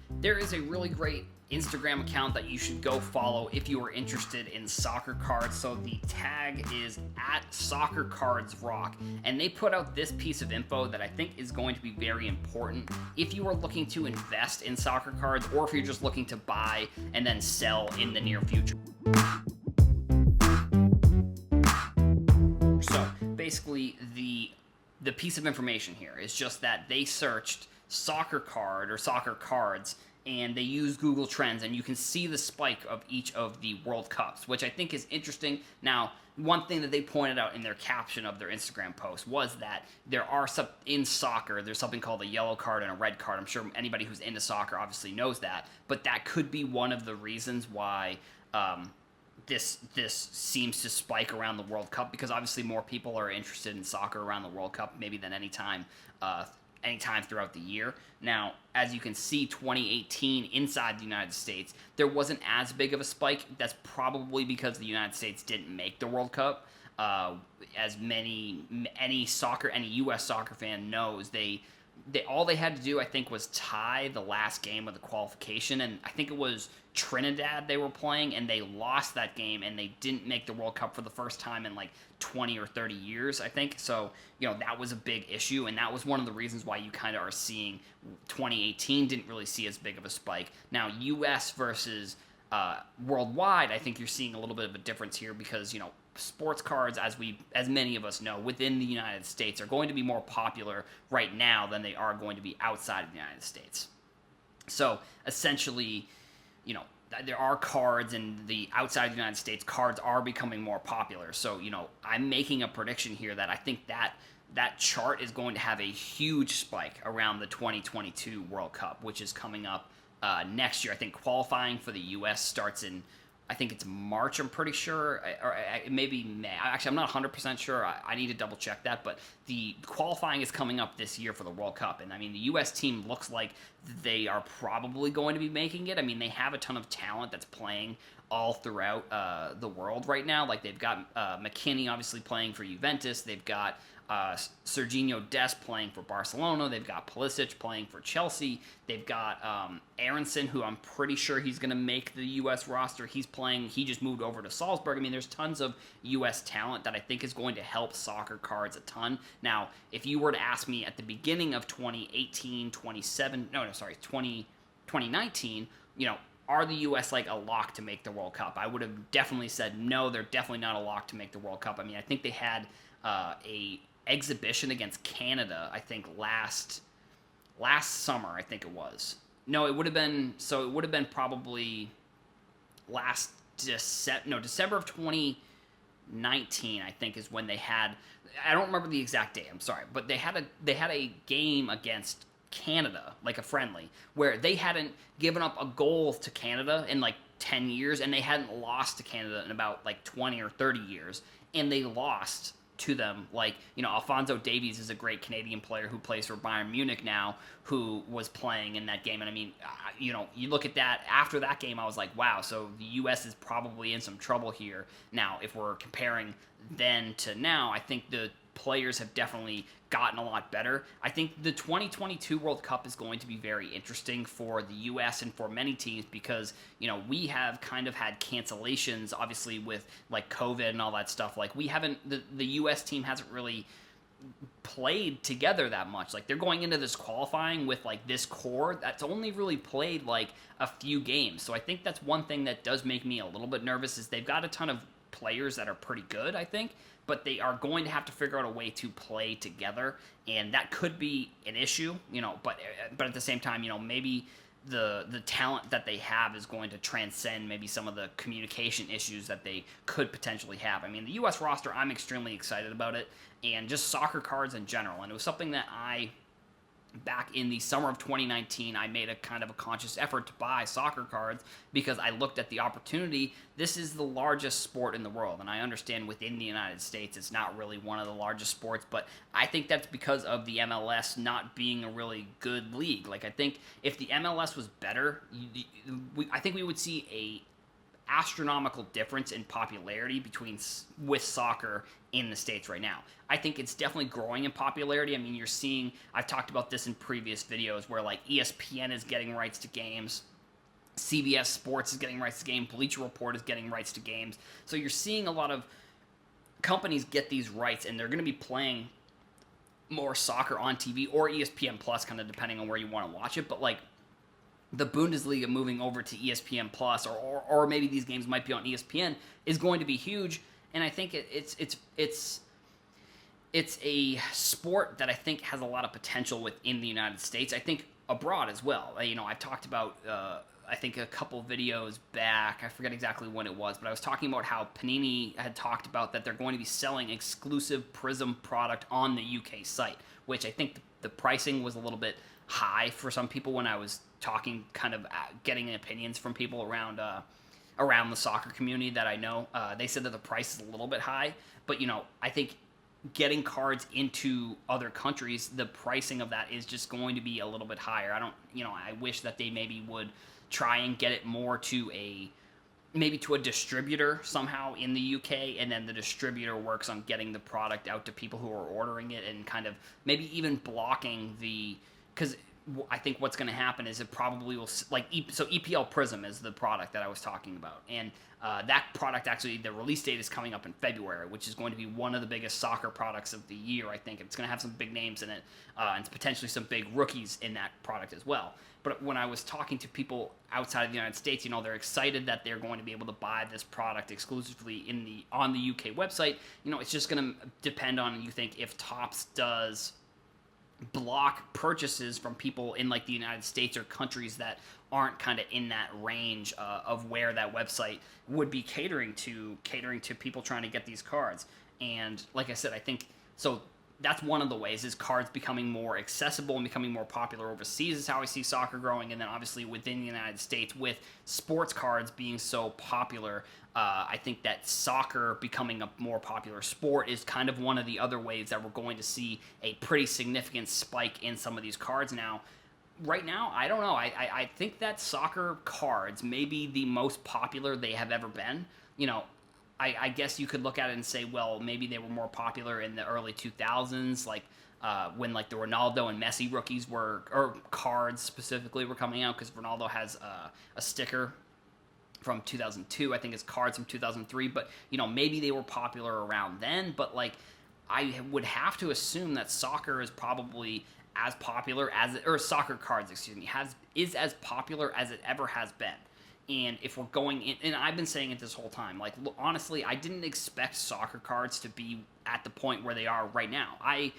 there is a really great Instagram account that you should go follow if you are interested in soccer cards. So the tag is at Soccer Cards Rock, and they put out this piece of info that I think is going to be very important if you are looking to invest in soccer cards or if you're just looking to buy and then sell in the near future. So basically, the piece of information here is just that they searched soccer card or soccer cards, and they use Google Trends, and you can see the spike of each of the World Cups, which I think is interesting. Now, one thing that they pointed out in their caption of their Instagram post was that there are some in soccer, there's something called a yellow card and a red card. I'm sure anybody who's into soccer obviously knows that, but that could be one of the reasons why this seems to spike around the World Cup, because obviously more people are interested in soccer around the World Cup maybe than anytime throughout the year. Now, as you can see, 2018 inside the United States, there wasn't as big of a spike. That's probably because the United States didn't make the World Cup. As any U.S. soccer fan knows, they all they had to do, I think, was tie the last game of the qualification, and I think it was Trinidad they were playing, and they lost that game, and they didn't make the World Cup for the first time in like 20 or 30 years, I think. So, that was a big issue, and that was one of the reasons why you kind of are seeing 2018 didn't really see as big of a spike. Now, U.S. versus worldwide, I think you're seeing a little bit of a difference here because, sports cards, as many of us know, within the United States are going to be more popular right now than they are going to be outside of the United States. So essentially, there are cards in the outside of the United States. Cards are becoming more popular. So, I'm making a prediction here that I think that chart is going to have a huge spike around the 2022 World Cup, which is coming up next year. I think qualifying for the U.S. starts in, I think it's March, I'm pretty sure, or maybe May. Actually, I'm not 100% sure. I need to double check that, but the qualifying is coming up this year for the World Cup, and I mean, the U.S. team looks like they are probably going to be making it. I mean, they have a ton of talent that's playing all throughout the world right now. Like, they've got McKinney, obviously, playing for Juventus. They've got Serginho Dest playing for Barcelona. They've got Pulisic playing for Chelsea. They've got Aronson, who I'm pretty sure he's going to make the U.S. roster. He just moved over to Salzburg. I mean, there's tons of U.S. talent that I think is going to help soccer cards a ton. Now, if you were to ask me at the beginning of 2019, are the U.S. like a lock to make the World Cup? I would have definitely said no, they're definitely not a lock to make the World Cup. I mean, I think they had a exhibition against Canada, I think last summer, I think it was. No, it would have been probably December of 2019, I think, is when they had, I don't remember the exact date, I'm sorry, but they had a game against Canada, like a friendly, where they hadn't given up a goal to Canada in like 10 years, and they hadn't lost to Canada in about like 20 or 30 years, and they lost to them. Like, Alphonso Davies is a great Canadian player who plays for Bayern Munich now, who was playing in that game. And I mean, you look at that, after that game, I was like, wow, so the U.S. is probably in some trouble here. Now, if we're comparing then to now, I think the players have definitely gotten a lot better. I think the 2022 World Cup is going to be very interesting for the U.S. and for many teams because, we have kind of had cancellations, obviously, with like COVID and all that stuff. Like, the U.S. team hasn't really played together that much. Like, they're going into this qualifying with like this core that's only really played like a few games. So I think that's one thing that does make me a little bit nervous is they've got a ton of players that are pretty good, I think, but they are going to have to figure out a way to play together, and that could be an issue, but at the same time, maybe the talent that they have is going to transcend maybe some of the communication issues that they could potentially have. I mean, the U.S. roster, I'm extremely excited about it, and just soccer cards in general, and it was something that back in the summer of 2019, I made a kind of a conscious effort to buy soccer cards because I looked at the opportunity. This is the largest sport in the world, and I understand within the United States it's not really one of the largest sports, but I think that's because of the MLS not being a really good league. Like, I think if the MLS was better, I think we would see astronomical difference in popularity with soccer in the States right now. I think it's definitely growing in popularity. I mean, you're seeing, I've talked about this in previous videos, where like ESPN is getting rights to games, CBS Sports is getting rights to games, Bleacher Report is getting rights to games. So you're seeing a lot of companies get these rights, and they're going to be playing more soccer on TV or ESPN Plus, kind of depending on where you want to watch it. But like the Bundesliga moving over to ESPN Plus, or maybe these games might be on ESPN, is going to be huge. And I think it's a sport that I think has a lot of potential within the United States. I think abroad as well. You know, I've talked about, I think a couple videos back, I forget exactly when it was, but I was talking about how Panini had talked about that they're going to be selling exclusive Prism product on the UK site, which I think the pricing was a little bit high for some people when I was talking, kind of getting opinions from people around the soccer community that I know. They said that the price is a little bit high, but you know, I think getting cards into other countries, the pricing of that is just going to be a little bit higher. I wish that they maybe would try and get it more to a distributor somehow in the UK, and then the distributor works on getting the product out to people who are ordering it, and kind of maybe even blocking because I think what's going to happen is it probably will, like, so EPL Prism is the product that I was talking about, and that product, actually, the release date is coming up in February, which is going to be one of the biggest soccer products of the year, I think. It's going to have some big names in it, and potentially some big rookies in that product as well. But when I was talking to people outside of the United States, you know, they're excited that they're going to be able to buy this product exclusively on the UK website. You know, it's just going to depend on, you think, if Topps does block purchases from people in like the United States or countries that aren't kind of in that range of where that website would be catering to people trying to get these cards. And like I said, I think so. That's one of the ways, is cards becoming more accessible and becoming more popular overseas is how I see soccer growing. And then obviously within the United States, with sports cards being so popular, I think that soccer becoming a more popular sport is kind of one of the other ways that we're going to see a pretty significant spike in some of these cards. Now, right now, I don't know. I think that soccer cards may be the most popular they have ever been. You know, I guess you could look at it and say, well, maybe they were more popular in the early 2000s, like when like the Ronaldo and Messi rookies or cards specifically were coming out, because Ronaldo has a sticker from 2002. I think it's cards from 2003, but you know, maybe they were popular around then. But like, I would have to assume that soccer is probably as popular or soccer cards, is as popular as it ever has been. And if we're going in, and I've been saying it this whole time, like, honestly, I didn't expect soccer cards to be at the point where they are right now. I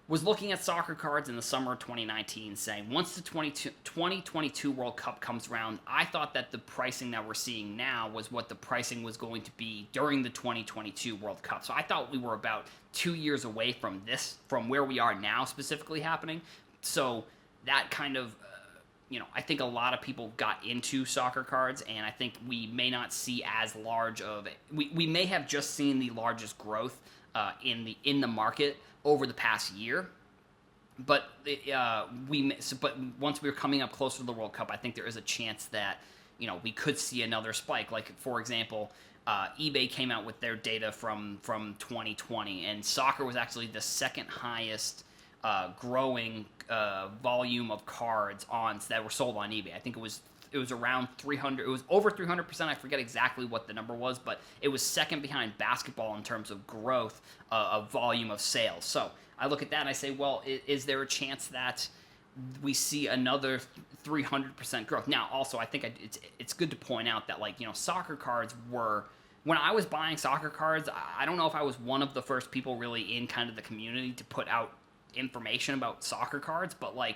was looking at soccer cards in the summer of 2019 saying, once the 2022 World Cup comes around, I thought that the pricing that we're seeing now was what the pricing was going to be during the 2022 World Cup. So I thought we were about 2 years away from where we are now specifically happening. So that kind of... I think a lot of people got into soccer cards, and I think we may not see as large of it. We may have just seen the largest growth in the market over the past year, but but once we're coming up closer to the World Cup, I think there is a chance that we could see another spike. Like, for example, eBay came out with their data from 2020, and soccer was actually the second highest growing volume of cards that were sold on eBay. I think it was around 300. It was over 300%. I forget exactly what the number was, but it was second behind basketball in terms of growth of volume of sales. So I look at that and I say, well, is there a chance that we see another 300% growth? Now, also, I think it's good to point out that, like, soccer cards were... When I was buying soccer cards, I don't know if I was one of the first people really in kind of the community to put out information about soccer cards, but like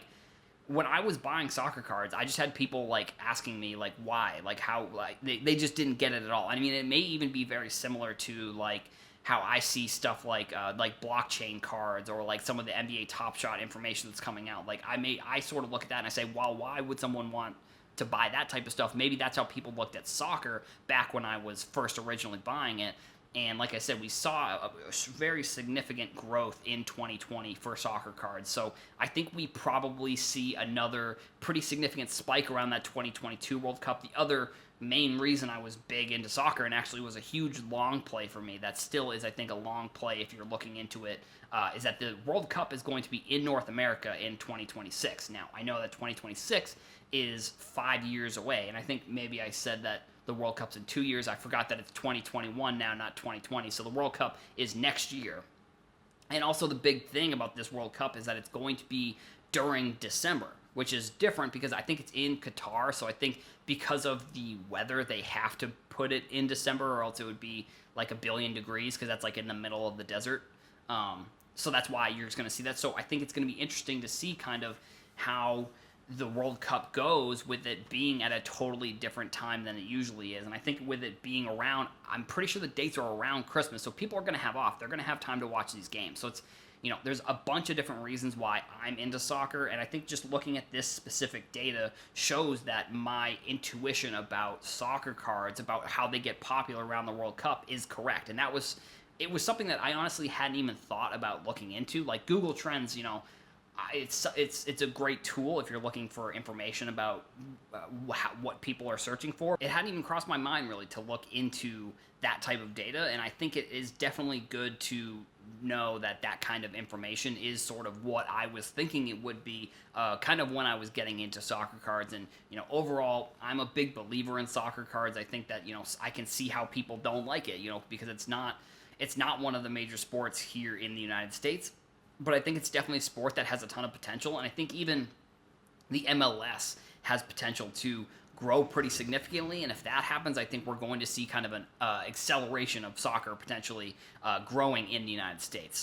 when I was buying soccer cards, I just had people like asking me like why, like how, like they just didn't get it at all. I mean, it may even be very similar to like how I see stuff like blockchain cards or like some of the NBA Top Shot information that's coming out. Like I sort of look at that and I say, well, why would someone want to buy that type of stuff? Maybe that's how people looked at soccer back when I was first originally buying it. And like I said, we saw a very significant growth in 2020 for soccer cards. So I think we probably see another pretty significant spike around that 2022 World Cup. The other main reason I was big into soccer and actually was a huge long play for me. That still is, I think, a long play if you're looking into it. Is that the World Cup is going to be in North America in 2026. Now, I know that 2026 is 5 years away, and I think maybe I said that the World Cup's in 2 years. I forgot that it's 2021 now, not 2020. So the World Cup is next year. And also the big thing about this World Cup is that it's going to be during December, which is different because I think it's in Qatar. So I think because of the weather, they have to put it in December, or else it would be like 1,000,000,000 degrees because that's like in the middle of the desert. So that's why you're just going to see that. So I think it's going to be interesting to see kind of how the World Cup goes with it being at a totally different time than it usually is. And I think with it being around, I'm pretty sure the dates are around Christmas, so people are going to have off. They're going to have time to watch these games. So it's, there's a bunch of different reasons why I'm into soccer, and I think just looking at this specific data shows that my intuition about soccer cards, about how they get popular around the World Cup, is correct. And it was something that I honestly hadn't even thought about looking into. Like Google Trends, it's a great tool if you're looking for information about what people are searching for. It hadn't even crossed my mind really to look into that type of data, and I think it is definitely good to know that that kind of information is sort of what I was thinking it would be kind of when I was getting into soccer cards. And overall, I'm a big believer in soccer cards. I think that I can see how people don't like it, because it's not one of the major sports here in the United States. But I think it's definitely a sport that has a ton of potential, and I think even the MLS has potential to grow pretty significantly, and if that happens, I think we're going to see kind of an acceleration of soccer potentially growing in the United States.